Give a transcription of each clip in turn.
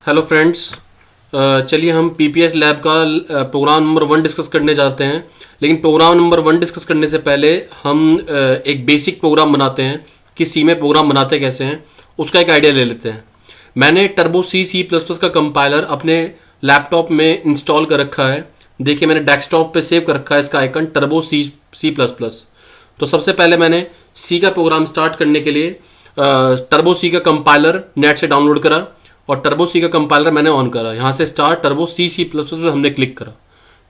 Hello friends. चलिए हम PPS lab का प्रोग्राम नंबर 1 डिस्कस करने जाते हैं। लेकिन प्रोग्राम नंबर 1 डिस्कस करने से पहले हम एक बेसिक प्रोग्राम बनाते हैं कि सी में प्रोग्राम बनाते कैसे हैं, उसका एक आइडिया ले लेते हैं। मैंने टर्बो सी प्लस प्लस का कंपाइलर अपने लैपटॉप में इंस्टॉल कर रखा है। देखिए मैंने डेस्कटॉप पे सेव कर रखा है इसका icon Turbo C plus plus. तो सबसे पहले मैंने सी का प्रोग्राम स्टार्ट करने के लिए टर्बो सी का कंपाइलर नेट से डाउनलोड करा और टर्बो सी का कंपाइलर मैंने ऑन करा। यहां से start Turbo C plus plus हमने क्लिक करा।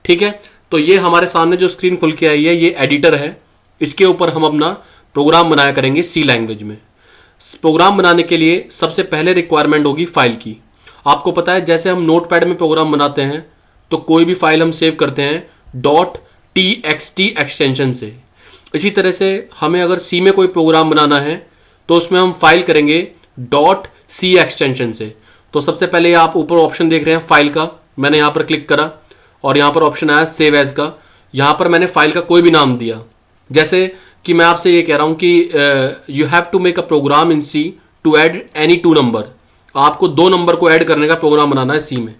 ठीक है, तो ये हमारे सामने जो स्क्रीन खुल के आई है ये एडिटर है। इसके ऊपर हम अपना प्रोग्राम बनाया करेंगे सी लैंग्वेज में। प्रोग्राम बनाने के लिए सबसे पहले रिक्वायरमेंट होगी फाइल की। आपको पता है जैसे हम नोटपैड में प्रोग्राम बनाते हैं तो कोई भी फाइल हम सेव करते हैं .txt एक्सटेंशन से। इसी तरह से हमें अगर सी में कोई प्रोग्राम बनाना है तो उसमें हम फाइल करेंगे .c एक्सटेंशन से। तो सबसे पहले आप ऊपर ऑप्शन देख रहे हैं फाइल का, मैंने यहां पर क्लिक करा और यहां पर ऑप्शन आया सेव एज का। यहां पर मैंने फाइल का कोई भी नाम दिया, जैसे कि मैं आपसे ये कह रहा हूं कि you have to make a program in C to add any 2 number. आपको 2 नंबर को ऐड करने का प्रोग्राम बनाना है सी में।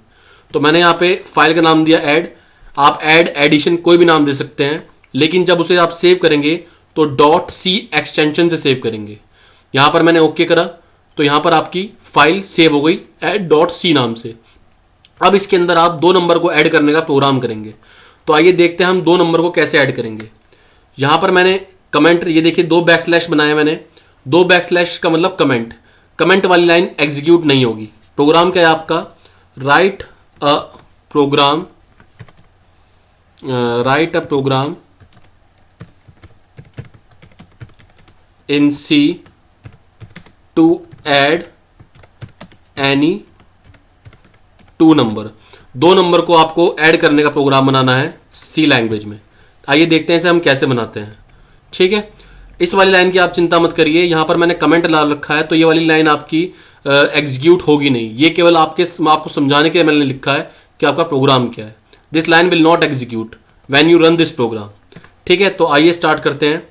तो मैंने यहाँ पे फाइल का नाम दिया ऐड। आप ऐड एडिशन कोई भी नाम दे सकते हैं, लेकिन जब उसे आप सेव करेंगे तो .c एक्सटेंशन से सेव करेंगे। यहां पर मैंने ओके करा तो यहां पर आपकी फाइल सेव हो गई ऐड.c नाम से। अब इसके अंदर आप 2 नंबर को ऐड करने का प्रोग्राम करेंगे। तो आइए देखते हैं हम 2 नंबर को कैसे ऐड करेंगे। यहां पर मैंने कमेंट, ये देखिए 2 बैकस्लैश बनाया मैंने। 2 बैकस्लैश का मतलब कमेंट। कमेंट वाली लाइन एग्जीक्यूट नहीं होगी। प्रोग्राम क्या है आपका, write a program in C to add any 2 number. 2 number को आपको ऐड करने का प्रोग्राम बनाना है सी लैंग्वेज में। आइए देखते हैं इसे हम कैसे बनाते हैं। ठीक है, इस वाली लाइन की आप चिंता मत करिए, यहां पर मैंने कमेंट डाल रखा है तो ये वाली लाइन आपकी एग्जीक्यूट होगी नहीं। ये केवल आपको समझाने के लिए मैंने लिखा है कि आपका प्रोग्राम क्या है। This line will not execute when you run this program. ठीक है, तो आइए स्टार्ट करते हैं।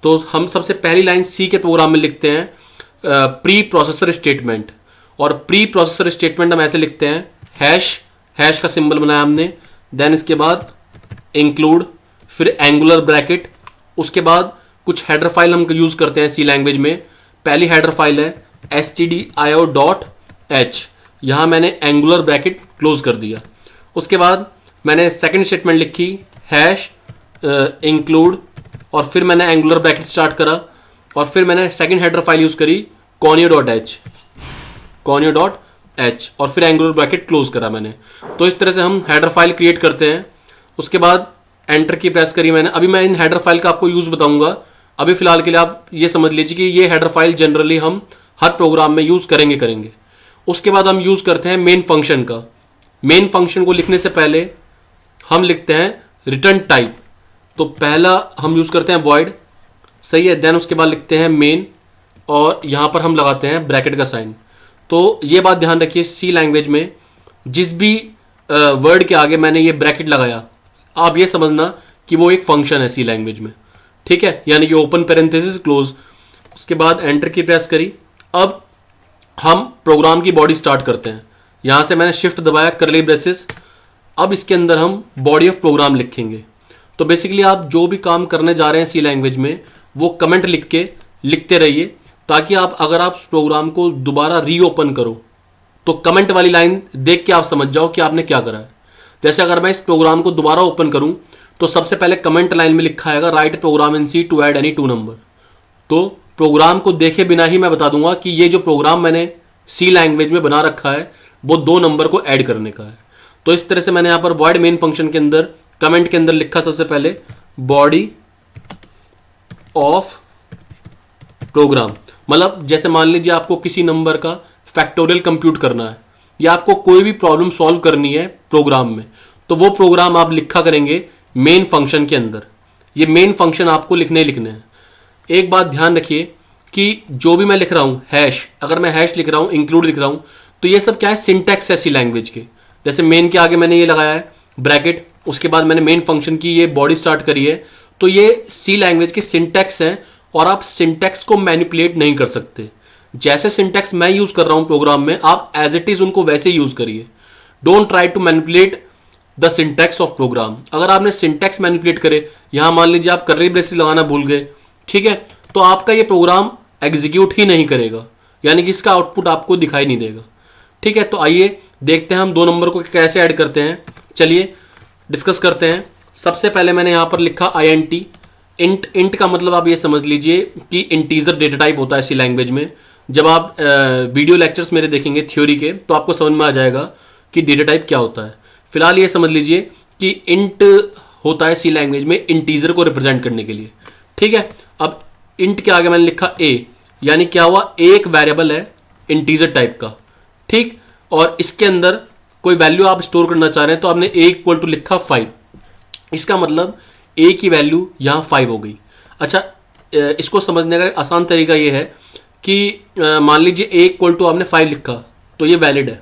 तो हम सबसे पहली लाइन सी के प्रोग्राम में लिखते हैं प्री प्रोसेसर स्टेटमेंट। और प्री प्रोसेसर स्टेटमेंट हम ऐसे लिखते हैं हैश का सिंबल बनाया हमने, देन इसके बाद इंक्लूड, फिर एंगुलर ब्रैकेट। उसके बाद कुछ हेडर फाइल हम यूज करते हैं सी लैंग्वेज में। पहली हेडर फाइल है stdio.h। यहां मैंने एंगुलर ब्रैकेट क्लोज कर दिया। उसके बाद मैंने सेकंड स्टेटमेंट लिखी हैश इंक्लूड और फिर मैंने एंगुलर ब्रैकेट स्टार्ट करा और फिर मैंने सेकंड हेडर फाइल यूज करी conio.h और फिर एंगुलर ब्रैकेट क्लोज करा मैंने। तो इस तरह से हम हेडर फाइल क्रिएट करते हैं। उसके बाद एंटर की प्रेस करी मैंने। अभी मैं इन हेडर फाइल का आपको यूज बताऊंगा। अभी फिलहाल के लिए आप ये समझ लीजिए कि ये हेडर फाइल जनरली हम हर प्रोग्राम में यूज करेंगे। उसके बाद हम यूज करते हैं मेन फंक्शन का। मेन फंक्शन को लिखने से पहले हम लिखते हैं रिटर्न टाइप। तो पहला हम यूज करते हैं वॉइड, सही है। देन उसके बाद लिखते हैं मेन और यहां पर हम लगाते हैं ब्रैकेट का साइन। तो ये बात ध्यान रखिए, सी लैंग्वेज में जिस भी वर्ड के आगे मैंने ये ब्रैकेट लगाया, आप ये समझना कि वो एक फंक्शन है सी लैंग्वेज में। ठीक है, यानी कि ओपन पैरेंथेसिस क्लोज। उसके बाद एंटर की प्रेस करी। अब हम प्रोग्राम की बॉडी स्टार्ट करते हैं। यहां से मैंने शिफ्ट दबाया, करली ब्रेसेस। अब इसके अंदर हम बॉडी ऑफ प्रोग्राम लिखेंगे। तो बेसिकली आप जो भी काम करने जा रहे हैं सी लैंग्वेज में वो कमेंट लिख के लिखते रहिए, ताकि अगर आप प्रोग्राम को दोबारा रीओपन करो तो कमेंट वाली लाइन देख के आप समझ जाओ कि आपने क्या करा है। जैसे अगर मैं इस प्रोग्राम को दोबारा ओपन करूं तो सबसे पहले कमेंट लाइन में लिखा आएगा write program in C to add any 2 number. तो प्रोग्राम को देखे बिना ही मैं बता दूंगा कि ये जो प्रोग्राम मैंने सी लैंग्वेज में बना रखा है वो 2 नंबर को ऐड करने का है। तो इस तरह से मैंने यहां पर वॉइड मेन फंक्शन के अंदर कमेंट के अंदर लिखा सबसे पहले बॉडी ऑफ प्रोग्राम। मतलब जैसे मान लीजिए आपको किसी नंबर का फैक्टोरियल कंप्यूट करना है या आपको कोई भी प्रॉब्लम सॉल्व करनी है प्रोग्राम में, तो वो प्रोग्राम आप लिखा करेंगे मेन फंक्शन के अंदर। ये मेन फंक्शन आपको लिखने हैं। एक बात ध्यान रखिए कि जो भी मैं लिख रहा हूं हैश, अगर मैं हैश लिख रहा हूं, इंक्लूड लिख रहा हूं, तो ये सब क्या है, सिंटैक्स है सी लैंग्वेज के। जैसे मेन के आगे मैंने ये लगाया है ब्रैकेट, उसके बाद मैंने मेन फंक्शन की ये बॉडी स्टार्ट करी है। तो ये सी लैंग्वेज के सिंटैक्स हैं और आप सिंटैक्स को मैनिपुलेट नहीं कर सकते। जैसे सिंटैक्स मैं यूज कर रहा हूं प्रोग्राम में, आप एज इट इज उनको वैसे यूज करिए। Don't try to manipulate the syntax of program. अगर आपने सिंटैक्स मैनिपुलेट करे, यहां मान लीजिए आप कर्ली ब्रेसेस लगाना भूल गए, ठीक है, तो आपका ये प्रोग्राम एग्जीक्यूट ही नहीं करेगा, यानी कि इसका आउटपुट आपको दिखाई नहीं देगा। ठीक है, तो आइए देखते हैं हम 2 नंबर को कैसे ऐड करते हैं। चलिए डिस्कस करते हैं। सबसे पहले मैंने यहां पर लिखा INT। इंट का मतलब आप ये समझ लीजिए कि इंटीजर डेटा टाइप होता है सी लैंग्वेज में। जब आप वीडियो लेक्चर्स मेरे देखेंगे थ्योरी के, तो आपको समझ में आ जाएगा कि डेटा टाइप क्या होता है। फिलहाल ये समझ लीजिए कि इंट होता है सी लैंग्वेज में इंटीजर को रिप्रेजेंट करने के लिए। ठीक है, अब इंट के आगे मैंने लिखा a, यानी क्या हुआ, एक वेरिएबल है इंटीजर टाइप का। ठीक, और इसके अंदर कोई वैल्यू आप स्टोर करना चाह रहे हैं, तो आपने a इक्वल टू लिखा 5। इसका मतलब a की वैल्यू यहां 5 हो गई। अच्छा, इसको समझने का आसान तरीका ये है कि मान लीजिए a इक्वल टू आपने 5 लिखा, तो ये वैलिड है।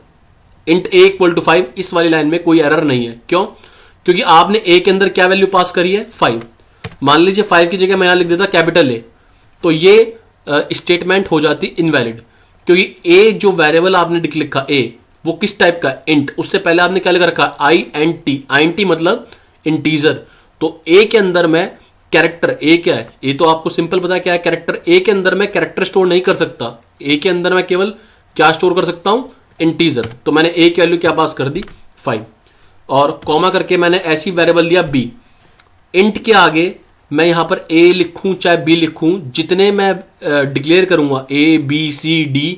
इंट a इक्वल टू 5, इस वाली लाइन में कोई एरर नहीं है। क्यों? क्योंकि आपने a के अंदर क्या वैल्यू पास करी है, 5। मान लीजिए 5 की जगह मैं यहां लिख देता कैपिटल A, तो ये स्टेटमेंट हो जाती इनवैलिड, क्योंकि a जो वेरिएबल आपने लिखा a, वो किस टाइप का, इंट। उससे पहले आपने क्या लिख रखा, INT मतलब इंटीजर। तो a के अंदर मैं कैरेक्टर, a क्या है, a तो आपको सिंपल पता है क्या है कैरेक्टर। a के अंदर मैं कैरेक्टर स्टोर नहीं कर सकता, a के अंदर मैं केवल क्या स्टोर कर सकता हूं, इंटीजर। तो मैंने a की वैल्यू क्या पास कर दी, 5, और कॉमा करके मैंने ऐसी वेरिएबल लिया b। इंट के आगे मैं यहां पर a लिखूं चाहे b लिखूं, जितने मैं डिक्लेयर करूंगा a b c d,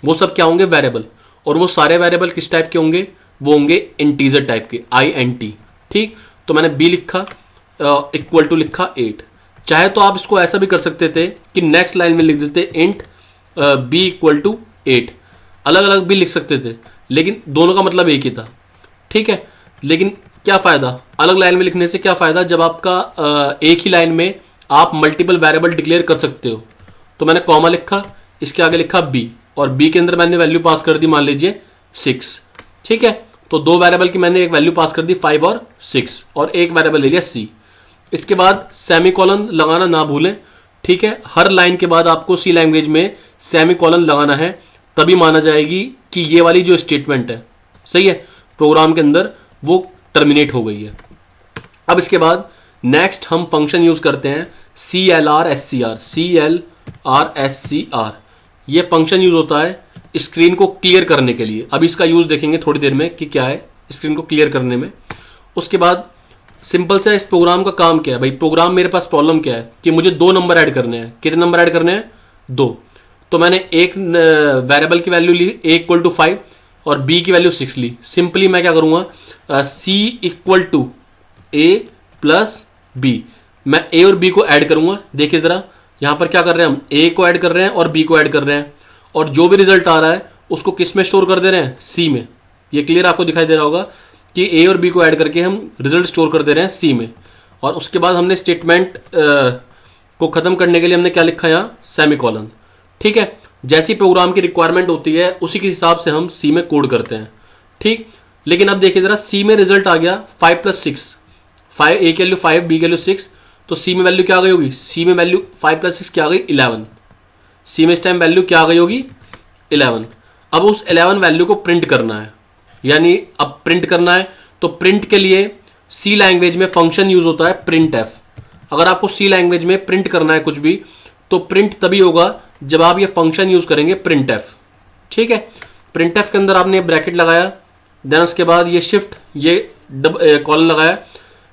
वो सब क्या होंगे, वेरिएबल। और वो सारे वेरिएबल किस टाइप के होंगे, वो होंगे इंटीजर टाइप के, INT। ठीक, तो मैंने b लिखा इक्वल टू लिखा 8। चाहे तो आप इसको ऐसा भी कर सकते थे कि नेक्स्ट लाइन में लिख देते इंट b इक्वल टू 8, अलग अलग भी लिख सकते थे, लेकिन दोनों का मतलब एक ही था। ठीक है, लेकिन क्या फायदा अलग लाइन में लिखने से, क्या फायदा जब आपका एक ही लाइन में आप मल्टीपल वेरिएबल डिक्लेयर कर सकते हो। तो मैंने कॉमा लिखा, इसके आगे लिखा b, और b के अंदर मैंने वैल्यू पास कर दी मान लीजिए 6। ठीक है, तो 2 वेरिएबल की मैंने एक वैल्यू पास कर दी 5 और 6, और एक वेरिएबल ले लिया c। इसके बाद सेमीकोलन लगाना ना भूलें। ठीक है, हर लाइन के बाद आपको सी लैंग्वेज में सेमीकोलन लगाना है, तभी माना जाएगी कि ये वाली जो स्टेटमेंट है, सही है, प्रोग्राम के अंदर वो टर्मिनेट हो गई है। अब इसके बाद नेक्स्ट हम फंक्शन यूज करते हैं CLRSCR। ये फंक्शन यूज होता है स्क्रीन को क्लियर करने के लिए। अब इसका यूज देखेंगे थोड़ी देर में कि क्या है स्क्रीन को क्लियर करने में। उसके बाद सिंपल सा इस प्रोग्राम का काम क्या है भाई, प्रोग्राम मेरे पास प्रॉब्लम क्या है कि मुझे 2 नंबर ऐड करने हैं। कितने नंबर ऐड करने हैं, 2। तो मैंने एक वेरिएबल की वैल्यू ली a इक्वल टू 5 और b की वैल्यू 6 ली। सिंपली मैं क्या करूंगा, c equal to a plus b, मैं a और b को ऐड करूंगा। देखिए जरा यहां पर क्या कर रहे हैं हम, a को ऐड कर रहे हैं और b को ऐड कर रहे हैं, और जो भी रिजल्ट आ रहा है उसको किस में स्टोर कर दे रहे हैं, c में। ये क्लियर आपको दिखाई दे रहा होगा कि a और b को ऐड करके हम रिजल्ट स्टोर कर दे रहे हैं c में। और उसके बाद हमने स्टेटमेंट को खत्म करने के लिए हमने क्या लिखा यहाँ, सेमीकोलन। ठीक है, जैसी प्रोग्राम की रिक्वायरमेंट होती है उसी के हिसाब से हम सी में कोड करते हैं। ठीक, लेकिन अब देखिए जरा, सी में रिजल्ट आ गया 5 प्लस 6, 5 a की वैल्यू 5 b की वैल्यू 6, तो सी में वैल्यू क्या आ गई होगी, सी में वैल्यू 5 प्लस 6 क्या आ गई, 11। सी में इस टाइम वैल्यू क्या आ गई होगी, 11। अब उस 11 वैल्यू को प्रिंट करना है, यानी अब प्रिंट करना है, तो प्रिंट के लिए सी लैंग्वेज में फंक्शन यूज होता है प्रिंट एफ। अगर आपको सी लैंग्वेज में प्रिंट करना है कुछ भी, तो प्रिंट तभी होगा जब आप ये फंक्शन यूज करेंगे प्रिंट एफ। ठीक है, प्रिंट एफ के अंदर आपने ब्रैकेट लगाया, देन उसके बाद ये शिफ्ट, ये कॉलन लगाया।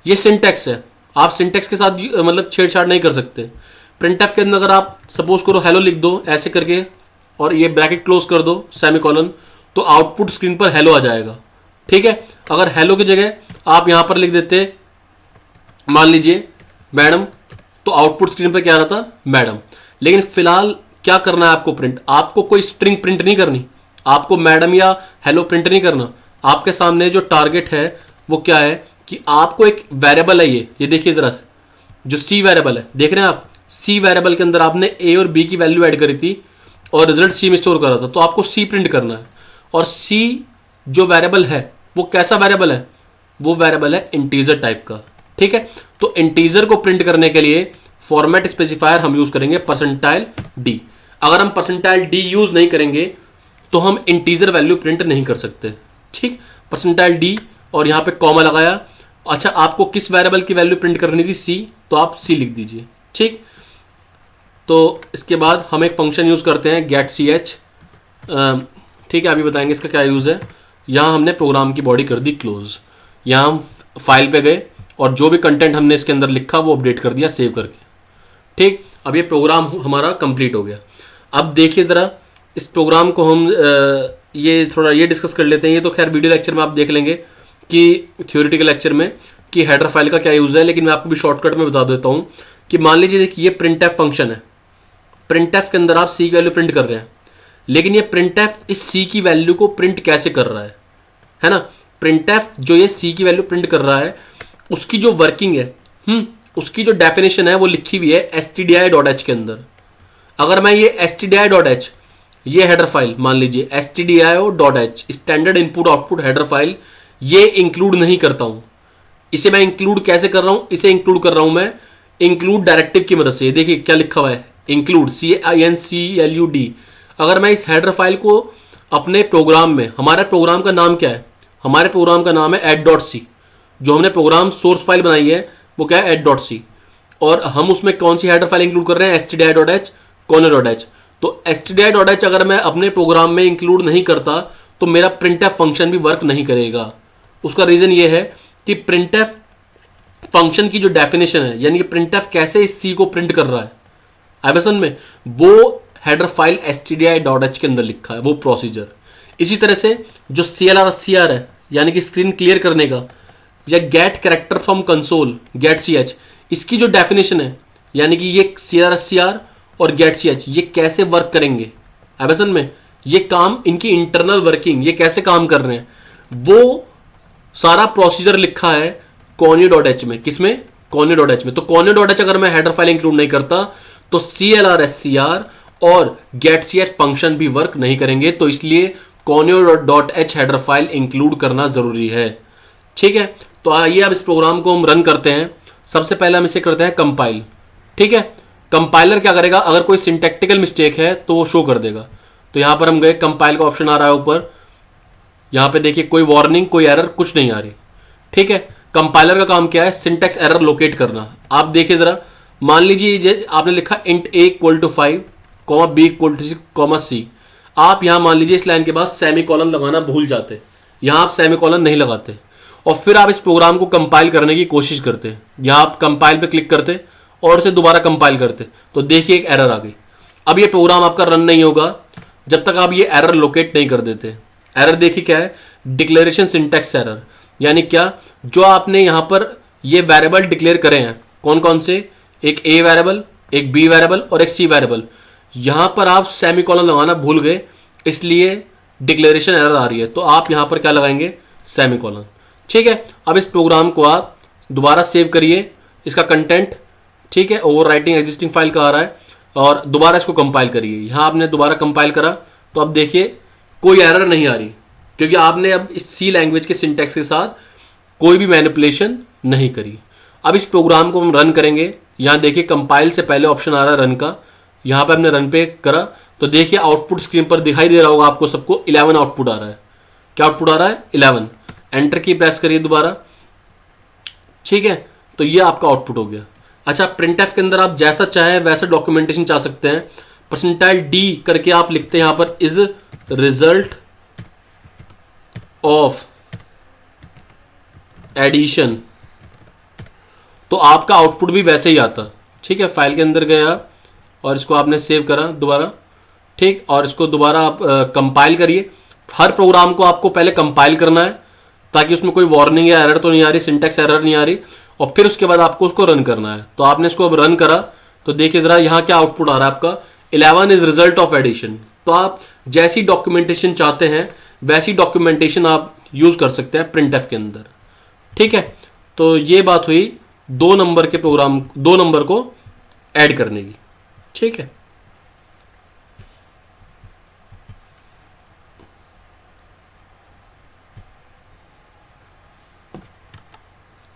ये सिंटेक्स है, आप सिंटेक्स के साथ मतलब छेड़छाड़ नहीं कर सकते। प्रिंट एफ के अंदर अगर आप सपोज करो हेलो लिख दो ऐसे करके, और ये ब्रैकेट क्लोज कर दो सेमीकोलन, तो आउटपुट स्क्रीन पर हेलो आ जाएगा। ठीक है, अगर हेलो की जगह आप यहां पर लिख देते मान लीजिए मैडम, तो आउटपुट स्क्रीन पर क्या आ रहा था, मैडम। लेकिन फिलहाल क्या करना है आपको, प्रिंट, आपको कोई स्ट्रिंग प्रिंट नहीं करनी, आपको मैडम या हेलो प्रिंट नहीं करना। आपके सामने जो टारगेट है वो क्या है कि आपको एक वेरिएबल है, ये देखिए जरा, जो सी वेरिएबल है, देख रहे हैं आप, सी वेरिएबल के अंदर आपने ए और बी की वैल्यू ऐड करी थी और रिजल्ट सी में स्टोर करा था, तो आपको सी प्रिंट करना है। और सी जो वेरिएबल है वो कैसा वेरिएबल है, वो वेरिएबल है इंटीजर टाइप का। ठीक है, तो इंटीजर को प्रिंट करने के लिए फॉर्मेट स्पेसिफायर हम यूज करेंगे %d। अगर हम परसेंटाइल डी यूज नहीं करेंगे तो हम इंटीजर वैल्यू प्रिंट नहीं कर सकते। ठीक, परसेंटाइल डी और यहां पे कॉमा लगाया। अच्छा, आपको किस वेरिएबल की वैल्यू प्रिंट करनी थी? सी, तो आप सी लिख दीजिए। ठीक, तो इसके बाद हम एक फंक्शन यूज करते हैं गेट सी एच। ठीक है, अभी बताएंगे इसका क्या यूज है। यहां हमने प्रोग्राम की बॉडी कर दी क्लोज। यहां हम फाइल पे गए और जो भी कंटेंट हमने इसके अंदर लिखा वो अपडेट कर दिया सेव करके। ठीक, अब ये प्रोग्राम हमारा कंप्लीट हो गया। अब देखिए जरा इस प्रोग्राम को हम ये थोड़ा ये डिस्कस कर लेते हैं। ये तो खैर वीडियो लेक्चर में आप देख लेंगे कि थ्योरेटिकल लेक्चर में कि हेडर फाइल का क्या यूज है, लेकिन मैं आपको भी शॉर्टकट में बता देता हूं कि मान लीजिए देखिए ये प्रिंट एफ फंक्शन है। प्रिंट एफ के अंदर आप सी की वैल्यू प्रिंट कर रहे हैं, लेकिन ये प्रिंट एफ इस सी की वैल्यू को प्रिंट कैसे कर रहा है ना? प्रिंट एफ जो ये सी की वैल्यू प्रिंट कर रहा है उसकी जो वर्किंग है, उसकी जो डेफिनेशन है वो लिखी हुई है stdi.h के अंदर। अगर मैं ये stdi.h ये हेडर फाइल मान लीजिए stdio.h standard input output header file ये इंक्लूड नहीं करता हूं, इसे मैं इंक्लूड कैसे कर रहा हूं? इसे इंक्लूड कर रहा हूं मैं इंक्लूड डायरेक्टिव की मदद से। देखिए क्या लिखा हुआ है, इंक्लूड CINCLUD। अगर मैं इस हेडर फाइल को अपने प्रोग्राम में, हमारे प्रोग्राम का नाम क्या है? हमारे प्रोग्राम का नाम है add.c। जो हमने प्रोग्राम सोर्स फाइल बनाई है वो क्या है? add.c। और हम उसमें कौन सी हेडर फाइल इंक्लूड कर रहे हैं? stdi.h corner.h। तो stdi.h अगर मैं अपने प्रोग्राम में इंक्लूड नहीं करता तो मेरा printf फंक्शन भी वर्क नहीं करेगा। उसका रीजन ये है कि printf फंक्शन की जो डेफिनेशन है, यानी कि printf कैसे इस c को प्रिंट कर रहा है एबसन में, वो हेडर फाइल stdi.h के अंदर लिखा है, वो प्रोसीजर। इसी तरह से जो CLR है यानी कि स्क्रीन क्लियर करने का, या get character from console get ch, इसकी जो डेफिनेशन है यानी कि ये CLR और गेट ch ये कैसे वर्क करेंगे एबसन में, ये काम इनकी इंटरनल वर्किंग ये कैसे काम कर रहे हैं, वो सारा प्रोसीजर लिखा है conio.h में। किसमें? conio.h में। तो conio.h अगर मैं हेडर फाइल इंक्लूड नहीं करता तो CLR और getch फंक्शन भी वर्क नहीं करेंगे। तो इसलिए conio.h हेडर फाइल इंक्लूड करना जरूरी है। ठीक है, तो आइए अब इस प्रोग्राम को हम रन करते हैं। सबसे पहले हम इसे करते हैं कंपाइल। ठीक है, कंपाइलर क्या करेगा? अगर कोई सिंटैक्टिकल मिस्टेक है तो वो शो कर देगा। तो यहां पर हम गए, कंपाइल का ऑप्शन आ रहा है ऊपर, यहां पे देखिए कोई वार्निंग कोई एरर कुछ नहीं आ रही। ठीक है, कंपाइलर का काम क्या है? सिंटैक्स एरर लोकेट करना। आप देखिए जरा, मान लीजिए आपने लिखा int a = 5, b = 6, c। आप यहां मान लीजिए इस लाइन के बाद सेमीकोलन लगाना भूल जाते, यहां आप सेमीकोलन नहीं लगाते और फिर आप इस प्रोग्राम को कंपाइल करने की कोशिश करते, यहां आप कंपाइल पे क्लिक करते और इसे दोबारा कंपाइल करते, तो देखिए एक एरर आ गई। अब ये प्रोग्राम आपका रन नहीं होगा जब तक आप ये एरर लोकेट नहीं कर देते। एरर देखिए क्या है? Declaration syntax error. यानी क्या? जो आपने यहां पर ये वेरिएबल डिक्लेयर करे हैं, कौन कौन से? एक a वेरिएबल, एक b वेरिएबल और एक c वेरिएबल, यहां पर आप सेमीकोलन लगाना भूल गए, इसलिए डिक्लेरेशन एरर आ रही है। तो आप यहां पर क्या लगाएंगे? सेमीकोलन। ठीक है, अब इस प्रोग्राम को आप दोबारा सेव करिए, इसका कंटेंट, ठीक है, ओवर राइटिंग एग्जिस्टिंग फाइल का आ रहा है, और दोबारा इसको कंपाइल करिए। यहां आपने दोबारा कंपाइल करा तो अब देखिए कोई एरर नहीं आ रही, क्योंकि आपने अब इस सी लैंग्वेज के सिंटैक्स के साथ कोई भी मैनिपुलेशन नहीं करी। अब इस प्रोग्राम को हम रन करेंगे। यहां देखिए कंपाइल से पहले ऑप्शन आ रहा है रन का, यहां पे हमने रन पे करा तो देखिए आउटपुट स्क्रीन पर दिखाई दे रहा होगा आपको सबको, 11 आउटपुट आ रहा है। क्या आउटपुट आ रहा है? 11। एंटर की प्रेस करिए दोबारा। ठीक है, तो ये आपका आउटपुट हो गया। अच्छा, प्रिंटएफ के अंदर आप जैसा चाहे वैसा डॉक्यूमेंटेशन चाह सकते हैं। परसेंटाइल डी करके आप लिखते हैं यहां पर इज रिजल्ट ऑफ एडिशन, तो आपका आउटपुट भी वैसे ही आता। ठीक है, फाइल के अंदर गया और इसको आपने सेव करा दोबारा, ठीक, और इसको दोबारा आप कंपाइल करिए। हर प्रोग्राम को आपको पहले कंपाइल करना है ताकि उसमें कोई वार्निंग या एरर तो नहीं आ रही, सिंटैक्स एरर नहीं आ रही, और फिर उसके बाद आपको उसको रन करना है। तो आपने इसको अब रन करा तो देखिए जरा यहाँ क्या आउटपुट आ रहा है आपका, 11 इज रिजल्ट ऑफ एडिशन। तो आप जैसी डॉक्यूमेंटेशन चाहते हैं वैसी डॉक्यूमेंटेशन आप यूज कर सकते हैं प्रिंटएफ के अंदर। ठीक है, तो ये बात हुई 2 नंबर के प्रोग्राम, 2 नंबर को ऐड करने की। ठीक है,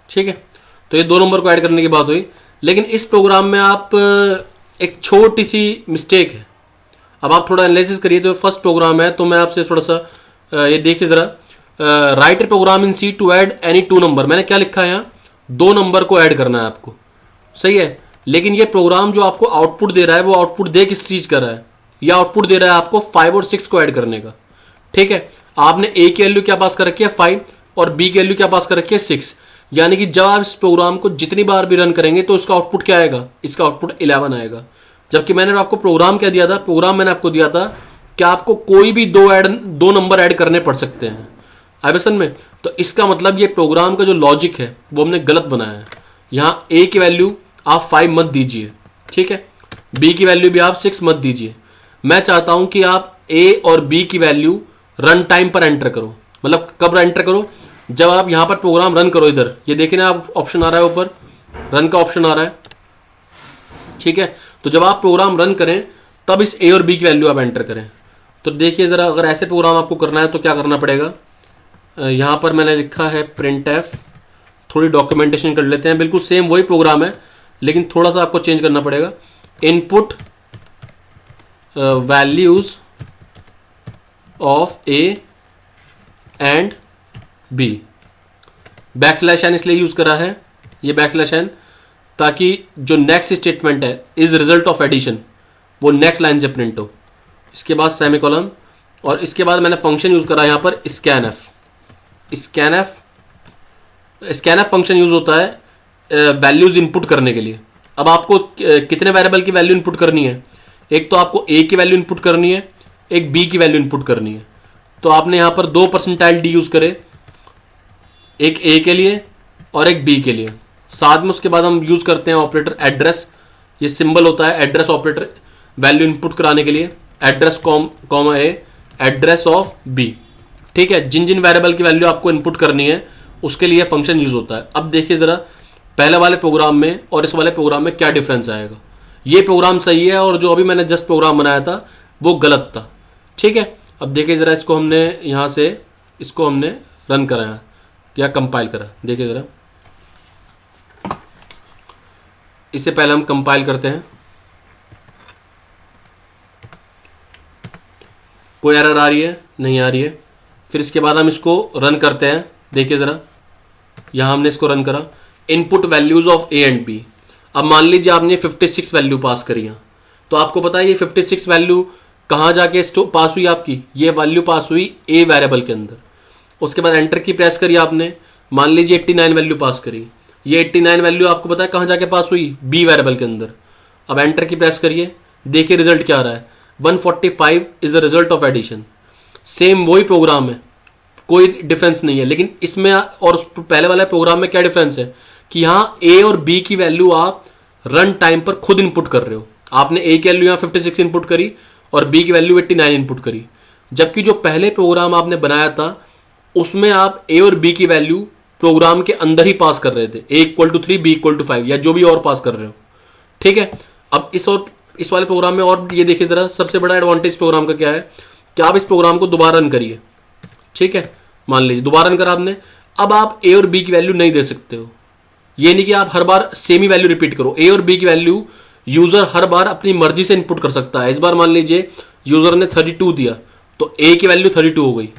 ठीक है, तो ये 2 नंबर को ऐड करने की बात हुई। लेकिन इस प्रोग्राम में आप एक छोटी सी मिस्टेक है, अब आप थोड़ा एनालिसिस करिए। तो फर्स्ट प्रोग्राम है, तो मैं आपसे थोड़ा सा ये देखिए ज़रा, write a program in C to add any two number. मैंने क्या लिखा है यहाँ, 2 नंबर को ऐड करना है आपको, सही है। लेकिन ये प्रोग्राम जो आपको आउटपुट दे रहा है वो आउटपुट दे किस चीज़ का रहा है, ये आउटपुट दे रहा है आपको 5 और 6 को ऐड करने का, ठीक है। आपने ए की वैल्यू क्या पास कर रखी है 5 और बी की वैल्यू क्या पास कर रखी है 6, यानी कि जब आप इस प्रोग्राम को जितनी बार भी रन करेंगे तो इसका आउटपुट क्या आएगा, इसका आउटपुट 11 आएगा। जबकि मैंने आपको प्रोग्राम क्या दिया था, प्रोग्राम मैंने आपको दिया था कि आपको कोई भी 2 नंबर ऐड करने पड़ सकते हैं आइबेसन में। तो इसका मतलब ये प्रोग्राम का जो लॉजिक है वो हमने गलत बनाया है। यहाँ ए की वैल्यू आप 5 मत दीजिए, ठीक है, बी की वैल्यू भी आप 6 मत दीजिए। मैं चाहता हूं कि आप ए और बी की वैल्यू रन टाइम पर एंटर करो। मतलब कब एंटर करो, जब आप यहां पर प्रोग्राम रन करो। इधर ये देखिए ना, आप ऑप्शन आ रहा है ऊपर, रन का ऑप्शन आ रहा है, ठीक है। तो जब आप प्रोग्राम रन करें तब इस ए और बी की वैल्यू आप एंटर करें। तो देखिए ज़रा, अगर ऐसे प्रोग्राम आपको करना है तो क्या करना पड़ेगा, यहां पर मैंने लिखा है प्रिंट एफ, थोड़ी डॉक्यूमेंटेशन कर लेते हैं। बिल्कुल सेम वही प्रोग्राम है लेकिन थोड़ा सा आपको चेंज करना पड़ेगा। Input values of a and b, backslash n इसलिए यूज करा है, ये बैकस्लैश एन, ताकि जो नेक्स्ट स्टेटमेंट है इज रिजल्ट ऑफ एडिशन वो नेक्स्ट लाइन से प्रिंट हो। इसके बाद सेमीकोलन, और इसके बाद मैंने फंक्शन यूज करा यहां पर scan F. Scan F function use होता है वैल्यूज इनपुट करने के लिए। अब आपको कितने वेरिएबल की वैल्यू इनपुट करनी है, एक तो आपको ए की वैल्यू इनपुट करनी है, एक बी की वैल्यू इनपुट करनी है। तो आपने यहां पर 2% डी यूज करे, एक ए के लिए और एक बी के लिए। साथ में उसके बाद हम यूज करते हैं ऑपरेटर एड्रेस, ये सिंबल होता है एड्रेस ऑपरेटर वैल्यू इनपुट कराने के लिए, address comma a address of b, ठीक है। जिन जिन वेरिएबल की वैल्यू आपको इनपुट करनी है उसके लिए फंक्शन यूज होता है। अब देखिए जरा, पहले वाले प्रोग्राम में और इस वाले प्रोग्राम में क्या डिफरेंस आएगा। ये प्रोग्राम सही है और जो अभी मैंने जस्ट प्रोग्राम बनाया था वो गलत था, ठीक है। अब देखिए जरा, इसको हमने यहां से इसको हमने रन कराया या कंपाइल करा, देखिए जरा, इससे पहले हम कंपाइल करते हैं। कोई एरर आ रही है, नहीं आ रही है। फिर इसके बाद हम इसको रन करते हैं, देखिए जरा, यहां हमने इसको रन करा, input values of a and b. अब मान लीजिए आपने 56 वैल्यू पास करी है, तो आपको पता है ये 56 वैल्यू कहां जाके पास हुई आपकी, ये वैल्यू पास हुई ए वेरिएबल के अंदर। उसके बाद एंटर की प्रेस करी आपने, मान लीजिए 89 वैल्यू पास करी, ये 89 वैल्यू आपको पता है कहां जाके पास हुई, बी वेरिएबल के अंदर। अब एंटर की प्रेस करिए, देखिए रिजल्ट क्या आ रहा है, 145 is the result of addition. Same वही प्रोग्राम है, कोई डिफरेंस नहीं है। लेकिन इसमें और पहले वाले प्रोग्राम में क्या डिफरेंस है कि यहाँ ए और बी की वैल्यू आप रन टाइम पर खुद इनपुट कर रहे हो। आपने ए की वैल्यू यहाँ 56 इनपुट करी और बी की वैल्यू 89 इनपुट करी। जबकि जो पहले प्रोग्राम आपने बनाया था उसमें आप ए और बी की वैल्यू प्रोग्राम के अंदर ही पास कर रहे थे, A equal to 3 B equal to 5 या जो भी और पास कर रहे हो, ठीक है। अब इस वाले प्रोग्राम में और ये देखिए जरा, सबसे बड़ा एडवांटेज प्रोग्राम का क्या है कि आप इस प्रोग्राम को दोबारा रन करिए, ठीक है। मान लीजिए दोबारा रन करा आपने, अब आप ए और बी की वैल्यू नहीं दे सकते हो। ये नहीं कि आप हर बार सेम ही वैल्यू रिपीट करो, ए और बी की वैल्यू यूजर हर बार अपनी मर्जी से इनपुट कर सकता है। इस बार मान लीजिए यूजर ने 32 दिया तो ए की वैल्यू 32 हो गई।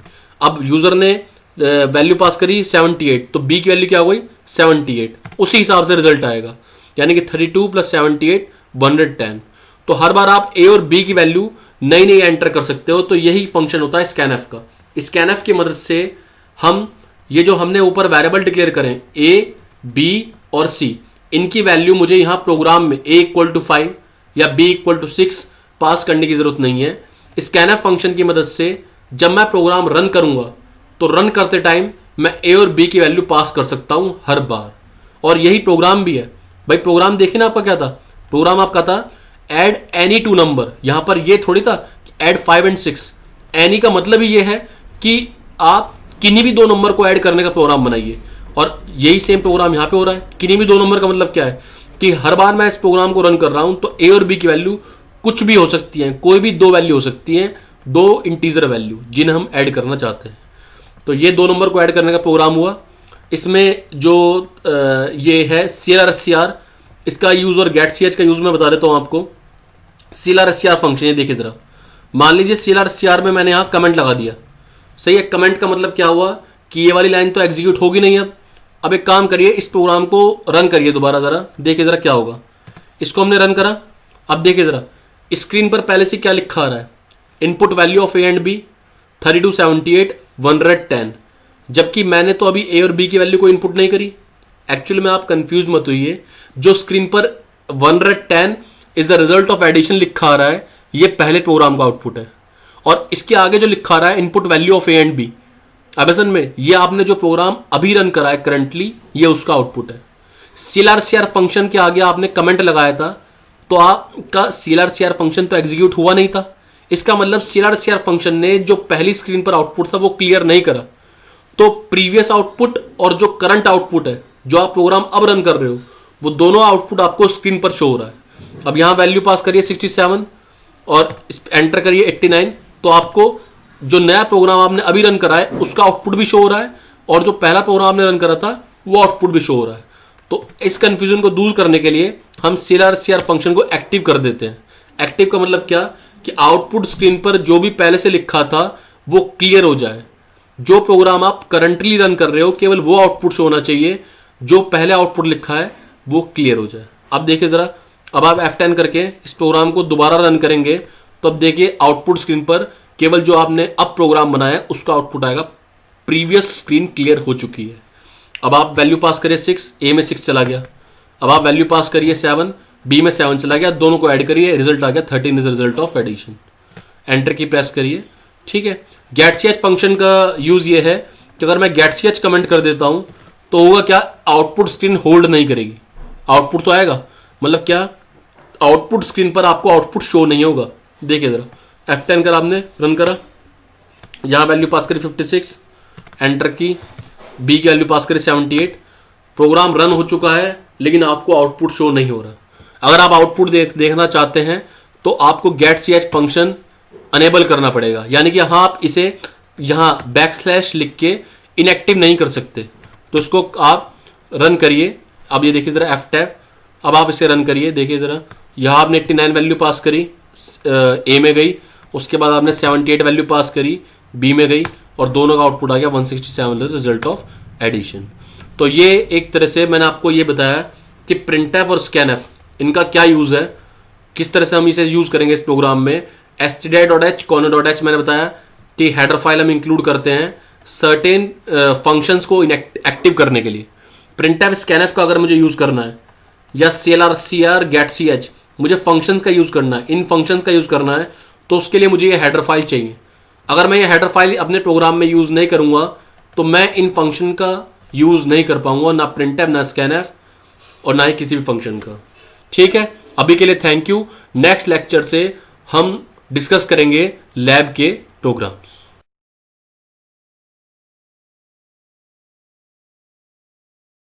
अब यूजर ने वैल्यू पास करी 78 तो बी की वैल्यू क्या हो गई 78, उसी हिसाब से रिजल्ट आएगा। यानी कि 32 + 78 110। तो हर बार आप ए और बी की वैल्यू नई नई एंटर कर सकते हो। तो यही फंक्शन होता है स्कैनएफ का। स्कैनएफ की मदद से हम ये जो हमने ऊपर वेरिएबल डिक्लेयर करें ए बी और सी, इनकी वैल्यू मुझे यहां प्रोग्राम में ए इक्वल टू 5 या बी इक्वल टू 6 पास करने की जरूरत नहीं है। स्कैनएफ फंक्शन की मदद से जब मैं प्रोग्राम रन करूंगा तो रन करते टाइम मैं ए और बी की वैल्यू पास कर सकता हूं हर बार। और यही प्रोग्राम भी है भाई। प्रोग्राम देखिए ना आपका क्या था, प्रोग्राम आपका था एड एनी 2 नंबर। यहां पर ये थोड़ी था एड 5 and 6। एनी का मतलब ही ये है कि आप किन्हीं भी 2 नंबर को ऐड करने का प्रोग्राम बनाइए। और यही सेम प्रोग्राम यहां पे हो रहा है। किन्हीं भी 2 नंबर का मतलब क्या है कि हर बार मैं इस प्रोग्राम को रन कर रहा हूं तो ए और बी की वैल्यू कुछ भी हो सकती है, कोई भी 2 वैल्यू हो सकती है, 2 इंटीजर वैल्यू जिन्हें हम ऐड करना चाहते हैं। तो ये 2 नंबर को ऐड करने का प्रोग्राम हुआ। इसमें जो ये है CLR/SCR, इसका यूज और गेट ch का यूज मैं बता देता हूं आपको। CLR/SCR फंक्शन, ये देखिए जरा, मान लीजिए CLR में मैंने यहाँ कमेंट लगा दिया, सही है। कमेंट का मतलब क्या हुआ कि ये वाली लाइन तो एग्जीक्यूट होगी नहीं। अब एक काम करिए, इस प्रोग्राम को रन करिए दोबारा, जरा देखिए जरा क्या होगा। इसको हमने रन करा, अब देखिए जरा स्क्रीन पर पहले से क्या लिखा आ रहा है, input value of a and b 32, 78, 110, जबकि मैंने तो अभी ए और बी की वैल्यू को इनपुट नहीं करी। एक्चुअली में आप कंफ्यूज मत होइए, जो स्क्रीन पर 110 is the result of addition लिखा आ रहा है, ये पहले प्रोग्राम का आउटपुट है, और इसके आगे जो लिखा आ रहा है input value of a and b, अब असल में ये आपने जो प्रोग्राम अभी रन करा है करंटली, ये उसका आउटपुट है। CLR फंक्शन के आगे आपने कमेंट लगाया था, तो आपका CLR फंक्शन तो एग्जीक्यूट हुआ नहीं था। इसका मतलब CLR फंक्शन ने जो पहली स्क्रीन पर आउटपुट था वो क्लियर नहीं करा। तो प्रीवियस आउटपुट और जो करंट आउटपुट है, जो आप प्रोग्राम अब रन कर रहे हो, वो दोनों आउटपुट आपको स्क्रीन पर शो हो रहा है। अब यहां वैल्यू पास करिए 67 और एंटर करिए 89, तो आपको जो नया प्रोग्राम आपने अभी रन करा है उसका आउटपुट भी शो हो रहा है, और जो पहला प्रोग्राम आपने रन करा था वो आउटपुट भी शो हो रहा है। तो इस कंफ्यूजन को दूर करने के लिए हम CLR फंक्शन को एक्टिव कर देते हैं। एक्टिव का मतलब क्या कि आउटपुट स्क्रीन पर जो भी पहले से लिखा था वो क्लियर हो जाए। जो प्रोग्राम आप करंटली रन कर रहे हो केवल वो आउटपुट शो होना चाहिए, जो पहले आउटपुट लिखा है वो क्लियर हो जाए। अब देखिए जरा, अब आप F10 करके इस प्रोग्राम को दोबारा रन करेंगे तो अब देखिए आउटपुट स्क्रीन पर केवल जो आपने अब प्रोग्राम बनाया उसका आउटपुट आएगा, प्रीवियस स्क्रीन क्लियर हो चुकी है। अब आप वैल्यू पास करिए 6, ए में 6 चला गया। अब आप वैल्यू पास करिए 7, बी में 7 चला गया, दोनों को ऐड करिए, रिजल्ट आ गया 13 is result of addition. Enter की प्रेस करिए, ठीक है। getch फंक्शन का यूज ये है कि अगर मैं getch कमेंट कर देता हूं तो होगा क्या, आउटपुट स्क्रीन होल्ड नहीं करेगी, आउटपुट तो आएगा, मतलब क्या, आउटपुट स्क्रीन पर आपको आउटपुट शो नहीं होगा। देखिए जरा, F10 कर आपने रन करा, यहां वैल्यू पास करी 56, एंटर की, बी की वैल्यू पास करी 78, प्रोग्राम रन हो चुका है लेकिन आपको आउटपुट शो नहीं हो रहा। अगर आप आउटपुट देखना चाहते हैं तो आपको getch फंक्शन अनेबल करना पड़ेगा, यानी कि यहां आप इसे यहां बैकस्लैश लिख के इनएक्टिव नहीं कर सकते। तो इसको आप रन करिए। अब ये देखिए जरा F10, अब आप इसे रन करिए, देखिए जरा, यहां आपने 89 वैल्यू पास करी, ए में गई, उसके बाद आपने 78 वैल्यू पास करी, बी में गई, और दोनों का आउटपुट आ गया 167 रिजल्ट ऑफ एडिशन। तो ये एक तरह से मैंने आपको ये बताया कि printf और scanf इनका क्या यूज है, किस तरह से हम इसे यूज करेंगे इस प्रोग्राम में। stdio.h, corner.h मैंने बताया कि हेडर फाइल हम इंक्लूड करते हैं सर्टेन फंक्शंस को एक्टिव करने के लिए। printf scanf का अगर मुझे यूज करना है, या CLR getch, मुझे फंक्शंस का यूज करना है, इन फंक्शंस का यूज करना है, तो उसके लिए मुझे ये हेडर फाइल चाहिए। अगर मैं ये हेडर फाइल अपने प्रोग्राम में यूज नहीं करूंगा तो मैं इन फंक्शन का यूज नहीं कर पाऊंगा, ना printf, ना scanf, और ना ही किसी भी फंक्शन का। ठीक है, अभी के लिए थैंक यू। नेक्स्ट लेक्चर से हम डिस्कस करेंगे लैब के प्रोग्राम्स।